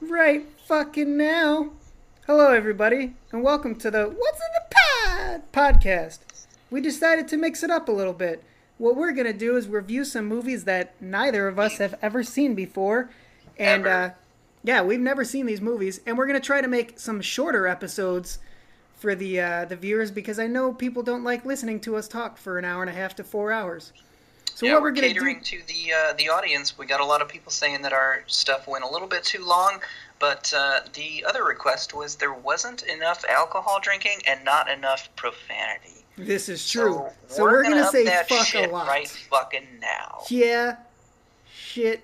Right fucking now. Hello, everybody, and welcome to the What's in the podcast. We decided to mix it up a little bit. What we're going to do is review some movies that neither of us have ever seen before. And, Ever. yeah, we've never seen these movies. And we're going to try to make some shorter episodes for the viewers because I know people don't like listening to us talk for an hour and a half to 4 hours. So, Yeah, what we're we're going to do. catering to the audience. We got a lot of people saying that our stuff went a little bit too long, but the other request was there wasn't enough alcohol drinking and not enough profanity. This is true. So, We're we're going gonna to up say that fuck a shit lot. right fucking now. Yeah, shit,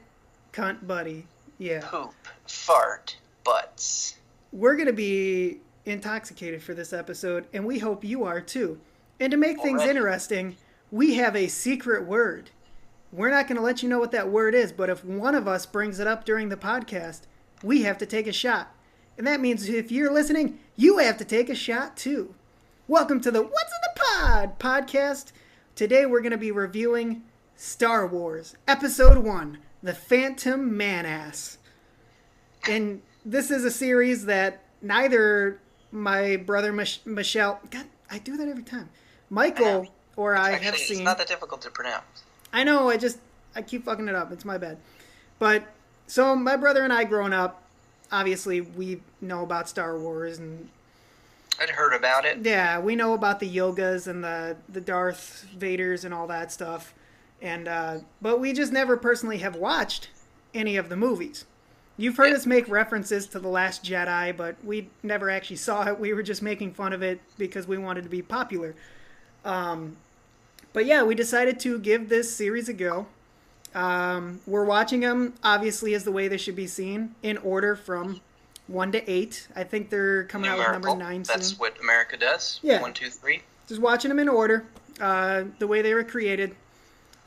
cunt buddy. Yeah. Poop, fart, butts. We're going to be intoxicated for this episode, and we hope you are too. And to make things Already. interesting, we have a secret word. We're not going to let you know what that word is, but if one of us brings it up during the podcast, we have to take a shot. And that means if you're listening, you have to take a shot too. Welcome to the What's in the podcast. Today we're going to be reviewing Star Wars Episode 1, The Phantom Manass. And this is a series that neither my brother Michelle, God, I do that every time, Michael or I have Actually, seen. it's not that difficult to pronounce. I know, I keep fucking it up. It's my bad. But, so my brother and I growing up, obviously we know about Star Wars and I'd heard about it. yeah, we know about the Yogas and the Darth Vaders and all that stuff. And but we just never personally have watched any of the movies. You've heard Yeah. us make references to The Last Jedi, but we never actually saw it. We were just making fun of it because we wanted to be popular. But yeah, we decided to give this series a go. We're watching them, obviously, as the way they should be seen, in order from 1 to 8. I think they're coming out with number Numerical. 9 That's soon. what America does. Yeah. 1, 2, 3. Just watching them in order, the way they were created.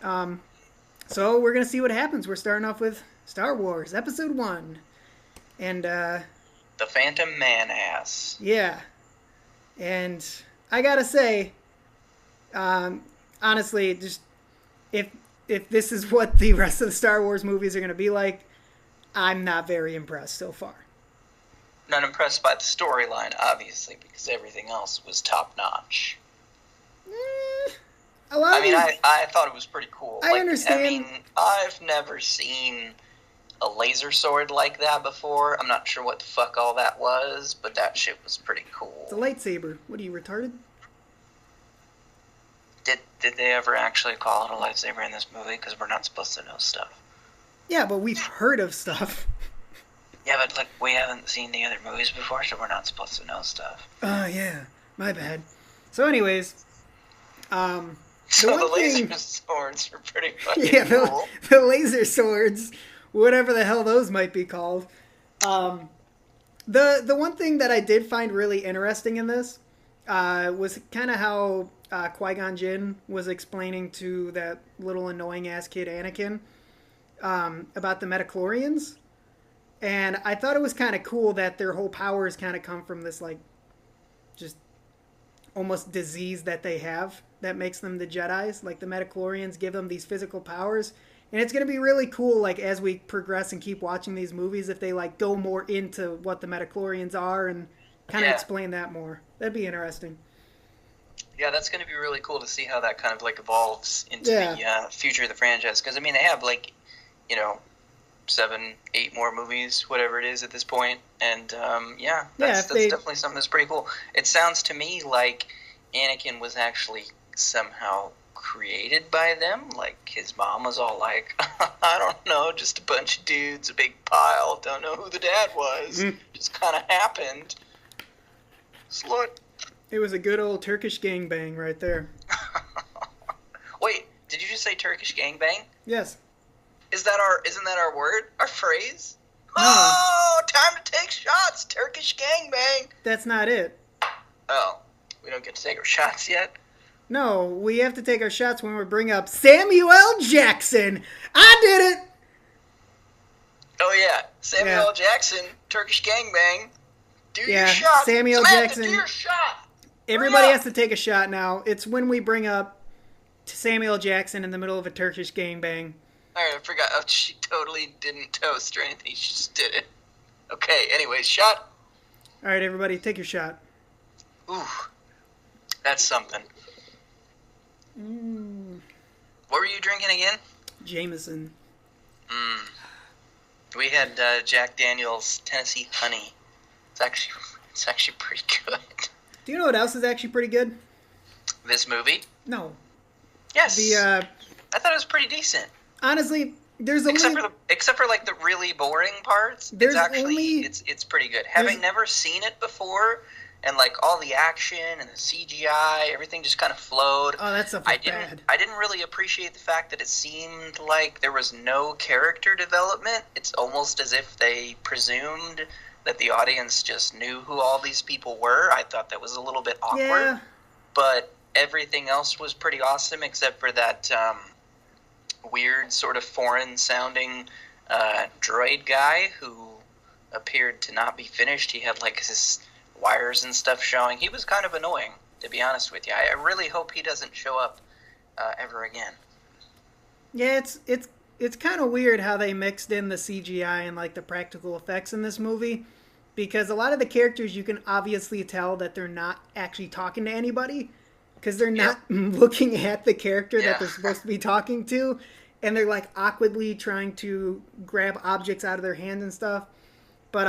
So we're going to see what happens. We're starting off with Star Wars, Episode 1. And, The Phantom Manass. yeah. And I got to say, honestly, just if this is what the rest of the Star Wars movies are going to be like, I'm not very impressed so far. Not impressed by the storyline, obviously, because everything else was top notch. A lot I of mean, these, I thought it was pretty cool. I understand. I mean, I've never seen a laser sword like that before. I'm not sure what the fuck all that was, but that shit was pretty it's a cool. lightsaber. What are you, retarded? Did they ever actually call it a lightsaber in this movie? Because we're not supposed to know stuff. Yeah, but we've heard of stuff. Yeah, but like we haven't seen the other movies before, so we're not supposed to know stuff. Oh, yeah. My bad. So, anyways, So one the laser thing- swords are pretty fucking yeah, cool. the laser swords, whatever the hell those might be called. The one thing that I did find really interesting in this was kind of how Qui-Gon Jinn was explaining to that little annoying ass kid Anakin about the Metachlorians. And I thought it was kind of cool that their whole powers kind of come from this, like, just almost disease that they have that makes them the Jedis. Like, the Metachlorians give them these physical powers. And it's going to be really cool, like, as we progress and keep watching these movies, if they, like, go more into what the Metachlorians are and kind of Yeah. explain that more. That'd be interesting. Yeah, that's going to be really cool to see how that kind of like evolves into Yeah. the future of the franchise. Because I mean, they have like, 7, 8 more movies, whatever it is at this point, and that's definitely something that's pretty cool. It sounds to me like Anakin was actually somehow created by them. Like his mom was all like, I don't know, just a bunch of dudes, a big pile. Don't know who the dad was. Just kind of happened. Slut. It was a good old Turkish gangbang right there. Wait, did you just say Turkish gangbang? Yes. Isn't that our word? Our phrase? No. Oh, time to take shots, Turkish gangbang. That's not it. Oh, we don't get to take our shots yet? No, we have to take our shots when we bring up Samuel L. Jackson. I did it! Oh yeah, Samuel Yeah. L. Jackson, Turkish gangbang. Do Yeah, your shot. Samuel Samantha, Jackson. do your shot. Everybody Hurry has up. to take a shot now. It's when we bring up Samuel Jackson in the middle of a Turkish gangbang. Alright, I forgot. Oh, she totally didn't toast or anything. She just did it. Okay, anyways, shot. All right, everybody, take your shot. Ooh, that's something. What were you drinking again? Jameson. We had Jack Daniel's Tennessee Honey. It's actually pretty good. Do you know what else is actually pretty good? This movie? No. Yes. I thought it was pretty decent. Honestly, there's only except for like the really boring parts. It's pretty good. Having never seen it before, and like all the action and the CGI, everything just kind of flowed. Oh, that stuff was bad. I didn't really appreciate the fact that it seemed like there was no character development. It's almost as if they presumed that the audience just knew who all these people were. I thought that was a little bit awkward. Yeah. But everything else was pretty awesome except for that weird sort of foreign-sounding droid guy who appeared to not be finished. He had like his wires and stuff showing. He was kind of annoying, to be honest with you. I really hope he doesn't show up ever again. Yeah, it's kind of weird how they mixed in the CGI and like the practical effects in this movie, because a lot of the characters you can obviously tell that they're not actually talking to anybody because they're not looking at the character that they're supposed to be talking to, and they're like awkwardly trying to grab objects out of their hands and stuff. But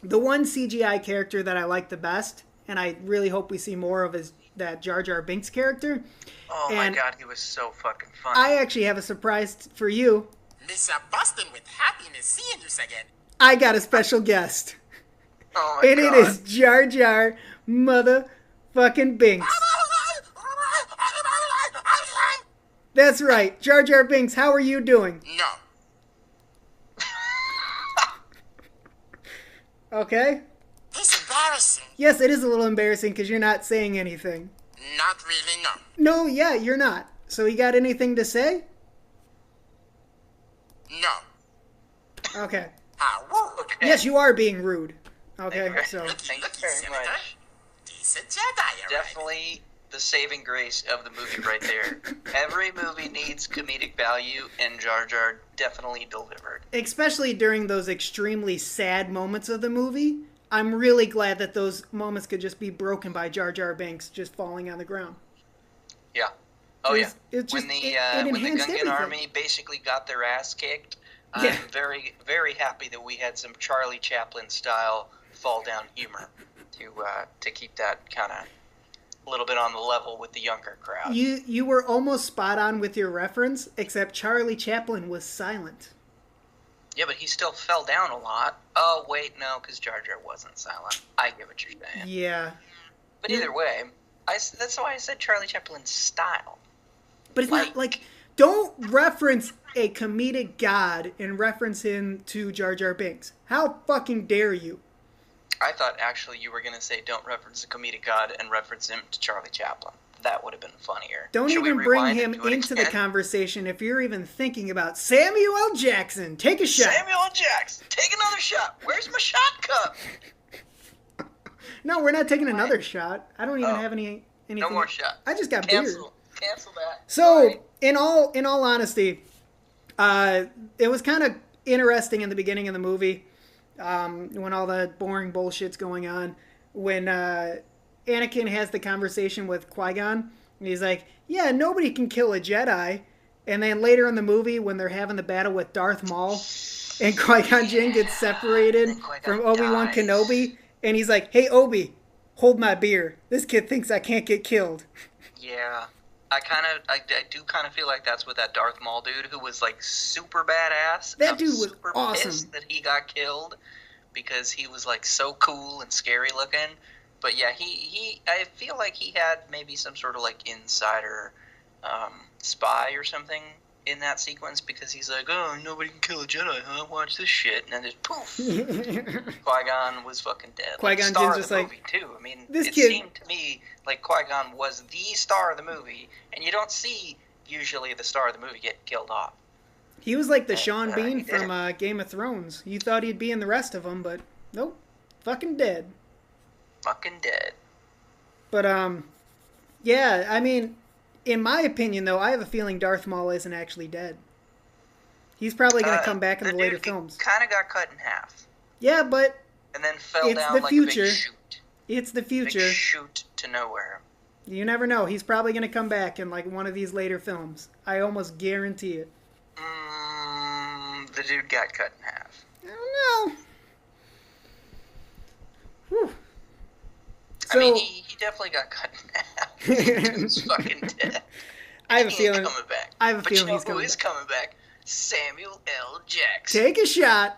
the one CGI character that I like the best, and I really hope we see more of, is that Jar Jar Binks character. Oh my god, he was so fucking fun. I actually have a surprise for you. Mr. Boston, with happiness seeing you again. I got a special guest. Oh my god. And it is Jar Jar motherfucking Binks. That's right. Jar Jar Binks, how are you doing? No. Okay. It's embarrassing. Yes, it is a little embarrassing because you're not saying anything. Not really, no. No, yeah, you're not. So you got anything to say? No. Okay. Okay. Yes, you are being rude. Okay, so. Thank you very much. Decent Jedi, Definitely the saving grace of the movie right there. Every movie needs comedic value, and Jar Jar definitely delivered. Especially during those extremely sad moments of the movie. I'm really glad that those moments could just be broken by Jar Jar Binks just falling on the ground. Yeah. Oh, yeah. When the Gungan army basically got their ass kicked, I'm very, very happy that we had some Charlie Chaplin-style fall-down humor to keep that kind of a little bit on the level with the younger crowd. You were almost spot on with your reference, except Charlie Chaplin was silent. Yeah, but he still fell down a lot. Oh, wait, no, because Jar Jar wasn't silent. I get what you're saying. Yeah. But either way, that's why I said Charlie Chaplin's style. But it's not like... Don't reference a comedic god and reference him to Jar Jar Binks. How fucking dare you? I thought actually you were going to say don't reference a comedic god and reference him to Charlie Chaplin. That would have been funnier. Don't even bring him into the conversation if you're even thinking about Samuel L. Jackson. Take a shot. Samuel L. Jackson. Take another shot. Where's my shot cup? No, we're not taking another shot. I don't even have anything. No more shot. I just got beer. Cancel that. So, in all honesty, it was kind of interesting in the beginning of the movie when all the boring bullshit's going on. When Anakin has the conversation with Qui-Gon, and he's like, yeah, nobody can kill a Jedi. And then later in the movie, when they're having the battle with Darth Maul, and Qui-Gon Jinn gets separated from Obi-Wan Kenobi, and he's like, hey, Obi, hold my beer. This kid thinks I can't get killed. Yeah. I do kind of feel like that's what that Darth Maul dude, who was like super badass. That dude was super awesome. Pissed that he got killed because he was like so cool and scary looking. But yeah, I feel like he had maybe some sort of like insider spy or something in that sequence, because he's like, oh, nobody can kill a Jedi, huh? Watch this shit. And then just poof. Qui-Gon was fucking dead. Qui-Gon Jinn's just like, movie too. I mean, it seemed to me like Qui-Gon was the star of the movie, and you don't see usually the star of the movie get killed off. He was like the Sean Bean from Game of Thrones. You thought he'd be in the rest of them, but nope. Fucking dead. Fucking dead. But, yeah, I mean, in my opinion, though, I have a feeling Darth Maul isn't actually dead. He's probably going to come back in the later films. Kind of got cut in half. Yeah, but and then fell it's down the like future. a big chute. It's the future. Big chute to nowhere. You never know. He's probably going to come back in like one of these later films. I almost guarantee it. The dude got cut in half. I don't know. Whew. I mean, he definitely got cut in half. He's fucking dead. I have a feeling. Coming back. I have a but feeling you know he's coming who is back. coming back? Samuel L. Jackson. Take a shot.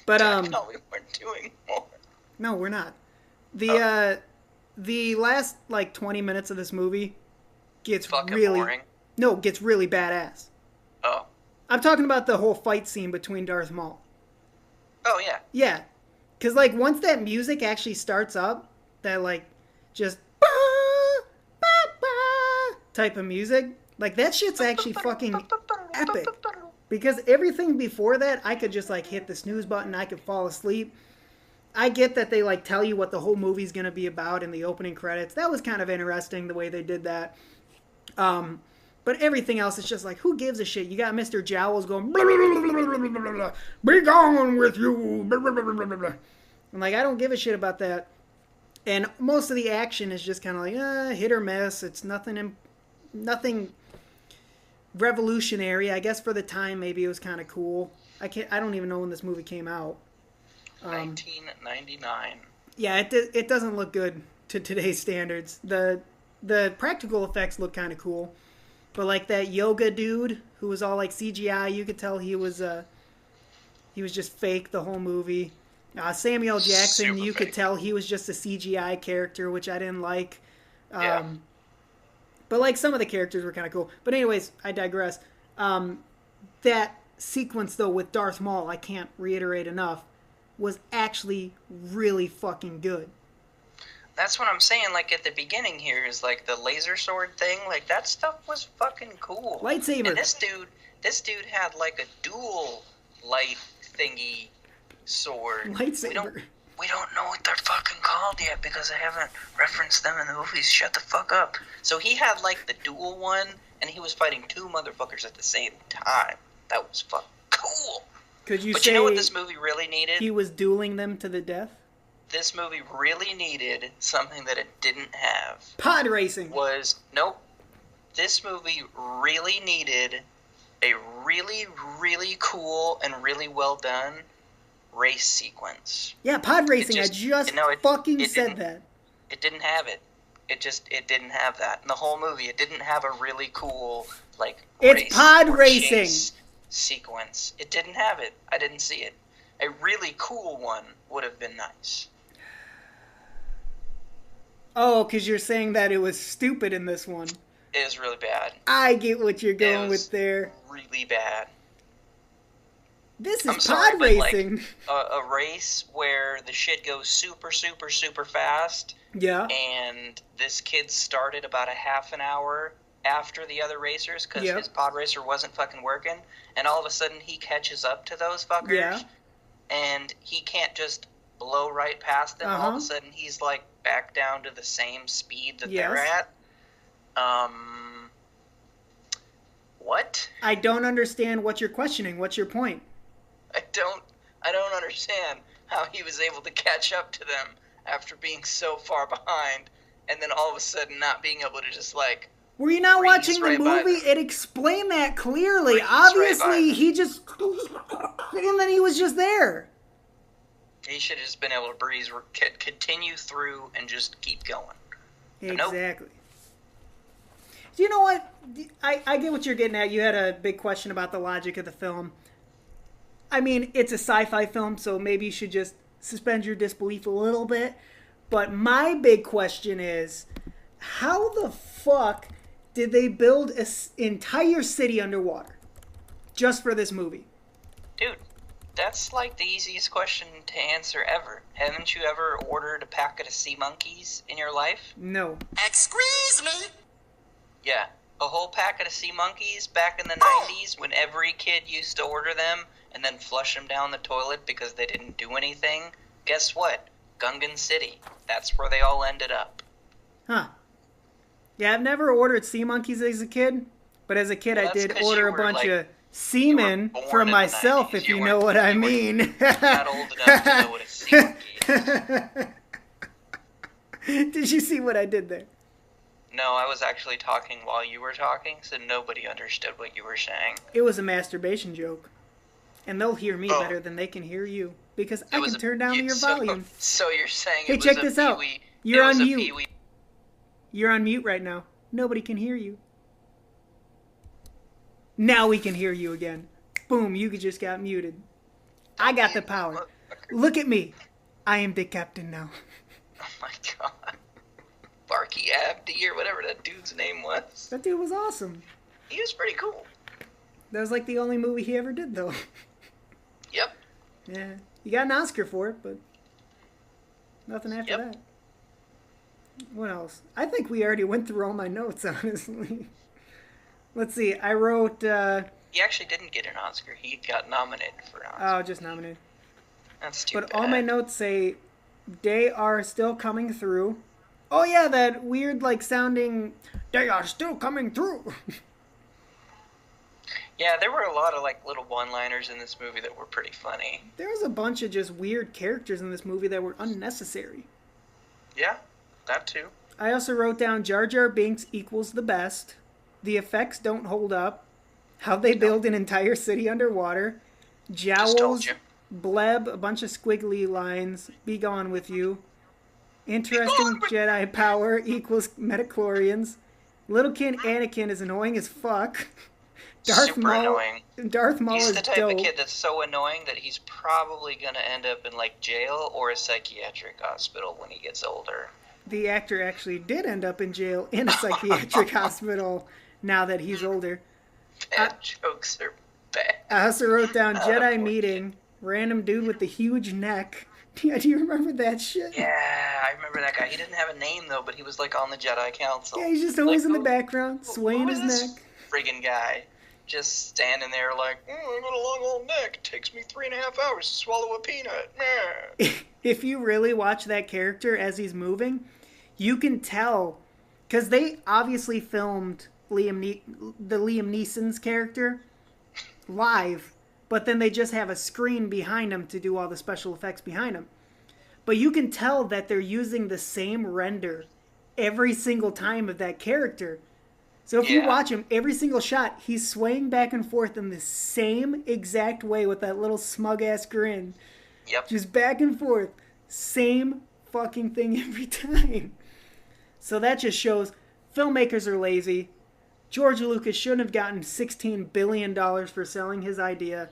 But No, we weren't doing more. No, we're not. The last like 20 minutes of this movie gets fucking really boring. No, gets really badass. Oh. I'm talking about the whole fight scene between Darth Maul. Oh yeah. Yeah. Cuz like once that music actually starts up, that like just type of music, like that shit's actually fucking epic. Because everything before that, I could just like hit the snooze button, I could fall asleep. I get that they like tell you what the whole movie's going to be about in the opening credits. That was kind of interesting the way they did that. But everything else is just like, who gives a shit? You got Mr. Jowls going, blah, blah, blah, blah, blah, blah, be gone with you. Blah, blah, blah, blah, blah. I'm like, I don't give a shit about that. And most of the action is just kind of like hit or miss. It's nothing revolutionary. I guess for the time, maybe it was kind of cool. I don't even know when this movie came out. 1999. Yeah, it doesn't look good to today's standards. The practical effects look kind of cool, but like that yoga dude who was all like CGI, you could tell he was just fake the whole movie. Samuel Jackson, Super you fake. could tell he was just a CGI character, which I didn't like. Yeah. But like some of the characters were kind of cool. But anyways, I digress. That sequence though with Darth Maul, I can't reiterate enough, was actually really fucking good. That's what I'm saying, like, at the beginning here, is, like, the laser sword thing, like, that stuff was fucking cool. Lightsaber. And this dude had, like, a dual light thingy sword. Lightsaber. We don't know what they're fucking called yet, because I haven't referenced them in the movies. Shut the fuck up. So he had, like, the dual one, and he was fighting two motherfuckers at the same time. That was fucking cool. Could you But say you know what this movie really needed? he was dueling them to the death? This movie really needed something that it didn't have. Pod racing. Nope. This movie really needed a really, really cool and really well done race sequence. Yeah, pod racing. I just fucking said that. It didn't have it. It didn't have that. In the whole movie, it didn't have a really cool, like, It's race pod or racing. chase sequence. It didn't have it. I didn't see it. A really cool one would have been nice. Oh, because you're saying that it was stupid in this one. It was really bad. I get what you're going with there. Really bad. This I'm is sorry, pod but, racing. like, a race where the shit goes super, super, super fast. Yeah. And this kid started about a half an hour after the other racers because his pod racer wasn't fucking working. And all of a sudden he catches up to those fuckers. Yeah. And he can't just blow right past them. All of Uh-huh. a sudden he's like back down to the same speed that they're Yes. at. What? I don't understand what you're questioning. What's your point? I don't understand how he was able to catch up to them after being so far behind, and then all of a sudden not being able to just like. Were you not breeze watching the right by movie? them. It explained that clearly. Breeze right by Obviously, them. he just... And then he was just there. He should have just been able to breeze, continue through, and just keep going. Exactly. Do you know what? I get what you're getting at. You had a big question about the logic of the film. I mean, it's a sci-fi film, so maybe you should just suspend your disbelief a little bit. But my big question is, how the fuck did they build an entire city underwater just for this movie? Dude, that's like the easiest question to answer ever. Haven't you ever ordered a packet of sea monkeys in your life? No. Excuse me. Yeah, a whole packet of sea monkeys back in the 90s when every kid used to order them and then flush them down the toilet because they didn't do anything. Guess what? Gungan City. That's where they all ended up. Huh. Yeah, I've never ordered sea monkeys as a kid, but as a kid Well, I that's did 'cause order you a were, bunch like, of semen for myself, if you know what I mean. Not old enough to know what a semen is. Did you see what I did there? No, I was actually talking while you were talking, so nobody understood what you were saying. It was a masturbation joke. And they'll hear me better than they can hear you. Because I can turn down your volume. So you're saying hey, check this out. You're on mute. You're on mute right now. Nobody can hear you. Now we can hear you again. Boom, you just got muted. I got the power. Look at me. I am the captain now. Oh my god. Barky Abdi or whatever that dude's name was. That dude was awesome. He was pretty cool. That was like the only movie he ever did, though. Yep. Yeah. You got an Oscar for it, but nothing after that. What else? I think we already went through all my notes, honestly. Let's see. I wrote... He actually didn't get an Oscar. He got nominated for an Oscar. Oh, just nominated. That's too bad. But all my notes say they are still coming through. Oh, yeah, that weird, like, sounding... They are still coming through. Yeah, there were a lot of, like, little one-liners in this movie that were pretty funny. There was a bunch of just weird characters in this movie that were unnecessary. Yeah, that too. I also wrote down Jar Jar Binks equals the best. The effects don't hold up. How they build an entire city underwater. Jowls, bleb, a bunch of squiggly lines. Be gone with you. Interesting Jedi power equals metachlorians. Little kid Anakin is annoying as fuck. Super annoying. Darth Maul is dope. He's the type of kid that's so annoying that he's probably going to end up in, like, jail or a psychiatric hospital when he gets older. The actor actually did end up in jail in a psychiatric hospital now that he's older. Bad jokes are bad. I also wrote down Jedi meeting, random dude with the huge neck. Yeah, do you remember that shit? Yeah, I remember that guy. He didn't have a name, though, but he was, like, on the Jedi Council. Yeah, he's just always in the background, swaying his neck. Friggin' guy. Just standing there like, I got a long old neck. It takes me 3.5 hours to swallow a peanut. If you really watch that character as he's moving, you can tell, because they obviously filmed Liam Neeson's character live, but then they just have a screen behind him to do all the special effects behind him. But you can tell that they're using the same render every single time of that character. So if you watch him, every single shot, he's swaying back and forth in the same exact way with that little smug-ass grin. Yep. Just back and forth. Same fucking thing every time. So that just shows filmmakers are lazy. George Lucas shouldn't have gotten $16 billion for selling his idea.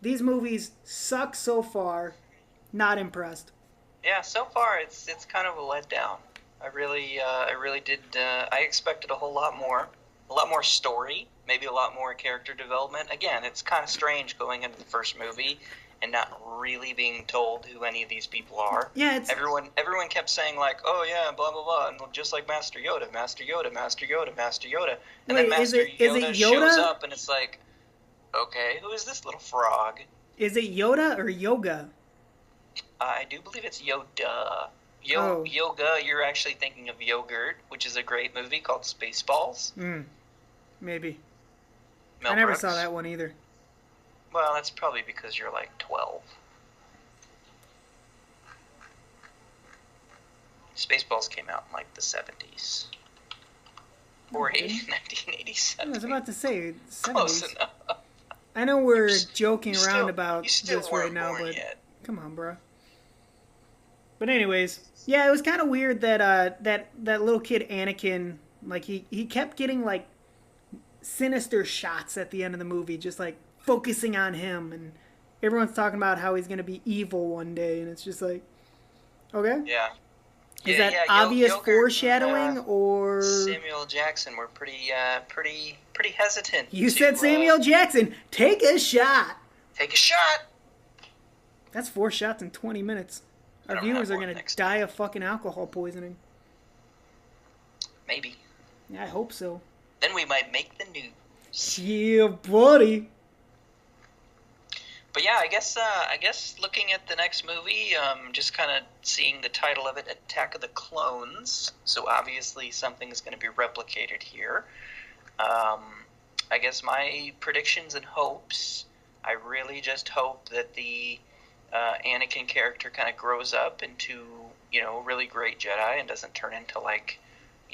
These movies suck so far. Not impressed. Yeah, so far it's kind of a letdown. I really did. I expected a whole lot more story, maybe a lot more character development. Again, it's kind of strange going into the first movie and not really being told who any of these people are. Yeah, everyone kept saying like, oh yeah, blah blah blah, and just like Master Yoda, and then Master Yoda shows up, and it's like, okay, who is this little frog? Is it Yoda or Yoga? I do believe it's Yoda. Yoga, you're actually thinking of Yogurt, which is a great movie called Spaceballs. Maybe. Mel I never Brooks. saw that one either. Well, that's probably because you're like 12. Spaceballs came out in like the 70s. Or 1987. I was about to say 70s. Close enough. I know we're joking around about this right now, but yet. Come on, bro. But anyways, yeah, it was kind of weird that that little kid Anakin, like he kept getting like sinister shots at the end of the movie, just like focusing on him, and everyone's talking about how he's gonna be evil one day, and it's just like, okay, yeah. Is that obvious foreshadowing, or Samuel Jackson were pretty hesitant? You said Samuel Jackson. Take a shot. Take a shot. That's 4 shots in 20 minutes. Our viewers are going to die of fucking alcohol poisoning. Maybe. Yeah, I hope so. Then we might make the news. Yeah, buddy. But yeah, I guess looking at the next movie, just kind of seeing the title of it, Attack of the Clones. So obviously something is going to be replicated here. I guess my predictions and hopes. I really just hope that the Anakin character kind of grows up into, a really great Jedi and doesn't turn into like,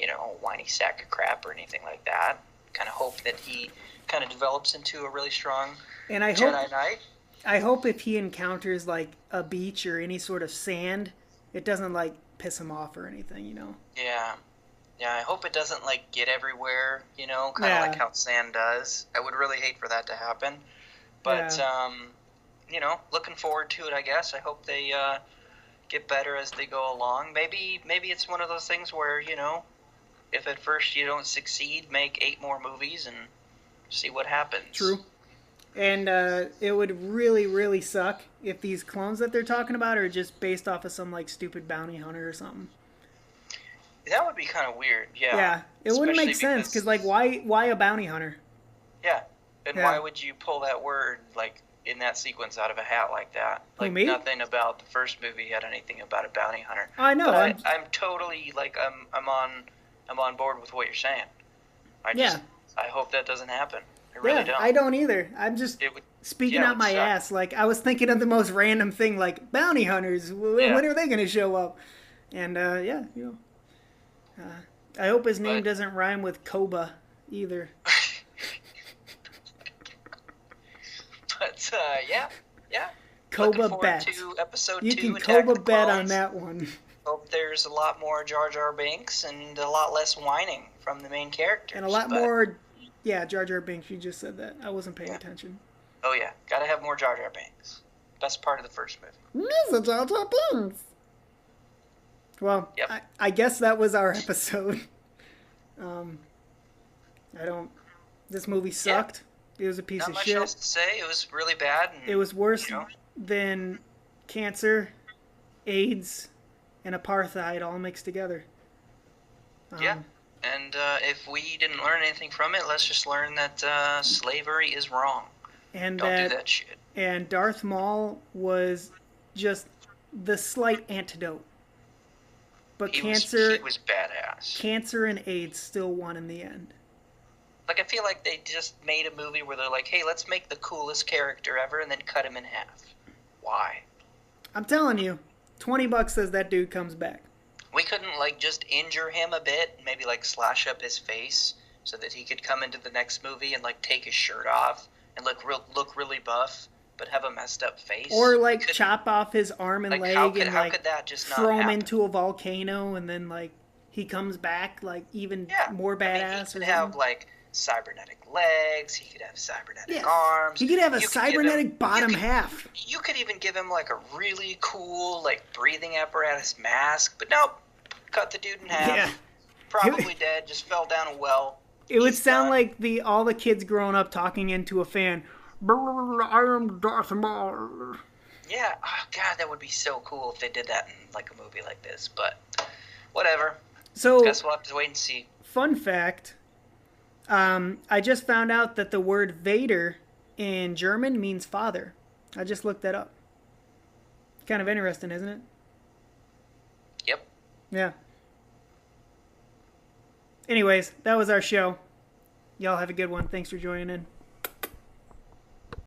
a whiny sack of crap or anything like that. Kind of hope that he kind of develops into a really strong Jedi Knight. I hope if he encounters like a beach or any sort of sand, it doesn't like piss him off or anything, Yeah. Yeah, I hope it doesn't like get everywhere, kind of like how sand does. I would really hate for that to happen. But looking forward to it, I guess. I hope they get better as they go along. Maybe it's one of those things where, if at first you don't succeed, make 8 more movies and see what happens. True. And it would really, really suck if these clones that they're talking about are just based off of some like stupid bounty hunter or something. That would be kind of weird, yeah. Yeah, it wouldn't make sense because like why a bounty hunter? Yeah, and why would you pull that word like in that sequence out of a hat like that? Like me? Nothing about the first movie had anything about a bounty hunter. I know. But I'm totally like I'm on board with what you're saying. I hope that doesn't happen. I really don't. I don't either. I'm just speaking out my ass. Like I was thinking of the most random thing, like bounty hunters. When are they going to show up? And I hope his name doesn't rhyme with Koba either. But yeah. Koba bet. To episode you 2, can Attack Koba the bet Clones. on that one. Hope there's a lot more Jar Jar Binks and a lot less whining from the main characters. And a lot more, Jar Jar Binks. You just said that. I wasn't paying attention. Oh yeah, gotta have more Jar Jar Binks. Best part of the first movie. Mr. Jar Jar Binks. Well, I guess that was our episode. This movie sucked. It was a piece of shit. Not much else to say. It was really bad. And, it was worse than cancer, AIDS, and apartheid all mixed together. And if we didn't learn anything from it, let's just learn that slavery is wrong. And Don't do that shit. And Darth Maul was just the slight antidote. But he was badass. Cancer and AIDS still won in the end. Like, I feel like they just made a movie where they're like, hey, let's make the coolest character ever and then cut him in half. Why? I'm telling you, $20 says that dude comes back. We couldn't, like, just injure him a bit, maybe, like, slash up his face so that he could come into the next movie and, like, take his shirt off and look really buff, but have a messed up face. Or, like, chop off his arm and leg how and, could that just not throw him happen? into a volcano and then, like, he comes back, like, even more badass. He could have, like, cybernetic legs. He could have cybernetic arms. He could have a cybernetic bottom half. You could even give him, like, a really cool, like, breathing apparatus mask. But nope. Cut the dude in half. Yeah. Probably dead. Just fell down a well. It would sound like all the kids growing up talking into a fan. I am Darth Maul. Yeah. Oh, God, that would be so cool if they did that in, like, a movie like this. But whatever. So, guess we'll have to wait and see. Fun fact. I just found out that the word Vader in German means father. I just looked that up. Kind of interesting, isn't it? Yep. Yeah. Anyways, that was our show. Y'all have a good one. Thanks for joining in.